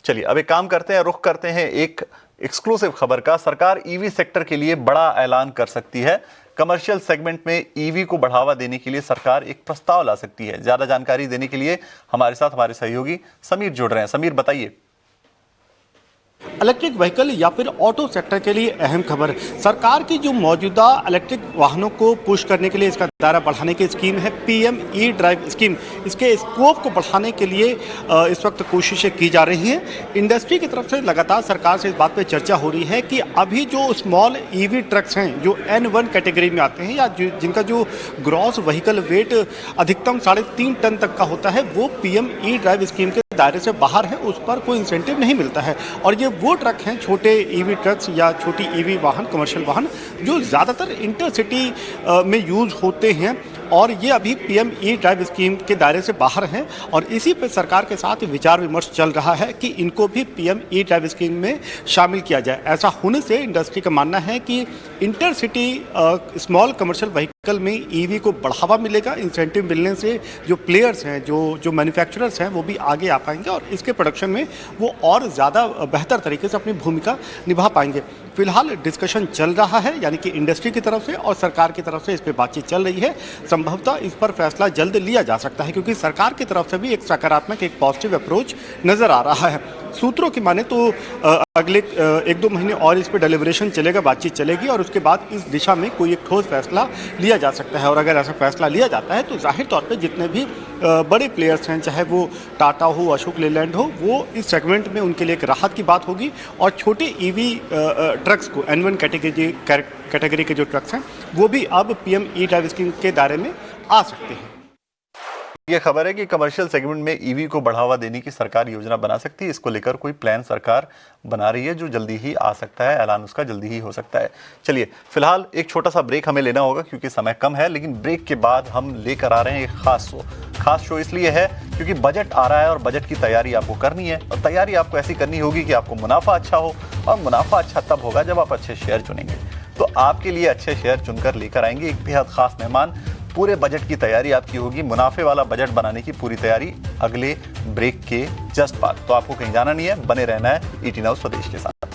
चलिए अब एक काम करते हैं, रुख करते हैं एक एक्सक्लूसिव खबर का। सरकार ईवी सेक्टर के लिए बड़ा ऐलान कर सकती है। कमर्शियल सेगमेंट में ईवी को बढ़ावा देने के लिए सरकार एक प्रस्ताव ला सकती है। ज्यादा जानकारी देने के लिए हमारे साथ हमारे सहयोगी समीर जुड़ रहे हैं। समीर बताइए। इलेक्ट्रिक व्हीकल या फिर ऑटो सेक्टर के लिए अहम खबर। सरकार की जो मौजूदा इलेक्ट्रिक वाहनों को पुश करने के लिए इसका दायरा बढ़ाने की स्कीम है पीएम ई ड्राइव स्कीम। इसके स्कोप को बढ़ाने के लिए इस वक्त कोशिशें की जा रही हैं। इंडस्ट्री की तरफ से लगातार सरकार से इस बात पे चर्चा हो रही है कि अभी जो स्मॉल ईवी ट्रक्स हैं जो N1 कैटेगरी में आते हैं या जिनका जो ग्रॉस व्हीकल वेट अधिकतम 3.5 टन तक का होता है, वो पीएम ई ड्राइव स्कीम के दायरे से बाहर है, उस पर कोई इंसेंटिव नहीं मिलता है। और ये वो ट्रक हैं, छोटे ईवी ट्रक्स या छोटी ईवी वाहन, कमर्शियल वाहन, जो ज़्यादातर इंटरसिटी में यूज़ होते हैं और ये अभी पीएम ई ड्राइव स्कीम के दायरे से बाहर हैं। और इसी पर सरकार के साथ विचार विमर्श चल रहा है कि इनको भी पीएम ई ड्राइव स्कीम में शामिल किया जाए। ऐसा होने से इंडस्ट्री का मानना है कि इंटरसिटी स्मॉल कमर्शियल व्हीकल में ईवी को बढ़ावा मिलेगा। इंसेंटिव मिलने से जो प्लेयर्स हैं, जो मैन्युफैक्चरर्स हैं, वो भी आगे आ पाएंगे और इसके प्रोडक्शन में वो और ज़्यादा बेहतर तरीके से अपनी भूमिका निभा पाएंगे। फिलहाल डिस्कशन चल रहा है, यानी कि इंडस्ट्री की तरफ से और सरकार की तरफ से इस पर बातचीत चल रही है। संभवतः इस पर फैसला जल्द लिया जा सकता है, क्योंकि सरकार की तरफ से भी एक सकारात्मक, एक पॉजिटिव अप्रोच नज़र आ रहा है। सूत्रों की माने तो अगले 1-2 महीने और इस पर डेलिब्रेशन चलेगा, बातचीत चलेगी और उसके बाद इस दिशा में कोई एक ठोस फैसला लिया जा सकता है। और अगर ऐसा फैसला लिया जाता है तो जाहिर तौर पे जितने भी बड़े प्लेयर्स हैं, चाहे वो टाटा हो, अशोक लेलैंड हो, वो इस सेगमेंट में उनके लिए एक राहत की बात होगी। और छोटे ईवी ट्रक्स को N1 कैटेगरी के जो ट्रक्स हैं, वो भी अब पीएम ई ड्राइव स्कीम के दायरे में आ सकते हैं। ये खबर है कि कमर्शियल सेगमेंट में ईवी को बढ़ावा देने की सरकार योजना बना सकती है। इसको लेकर कोई प्लान सरकार बना रही है जो जल्दी ही आ सकता है, ऐलान उसका जल्दी ही हो सकता है। चलिए फिलहाल एक छोटा सा ब्रेक हमें लेना होगा क्योंकि समय कम है, लेकिन ब्रेक के बाद हम लेकर आ रहे हैं एक खास शो इसलिए है क्योंकि बजट आ रहा है और बजट की तैयारी आपको करनी है। और तैयारी आपको ऐसी करनी होगी कि आपको मुनाफा अच्छा हो, और मुनाफा अच्छा तब होगा जब आप अच्छे शेयर चुनेंगे। तो आपके लिए अच्छे शेयर चुनकर लेकर आएंगे एक बेहद खास मेहमान। पूरे बजट की तैयारी आपकी होगी, मुनाफे वाला बजट बनाने की पूरी तैयारी अगले ब्रेक के जस्ट बाद। तो आपको कहीं जाना नहीं है, बने रहना है ET Now स्वदेश के साथ।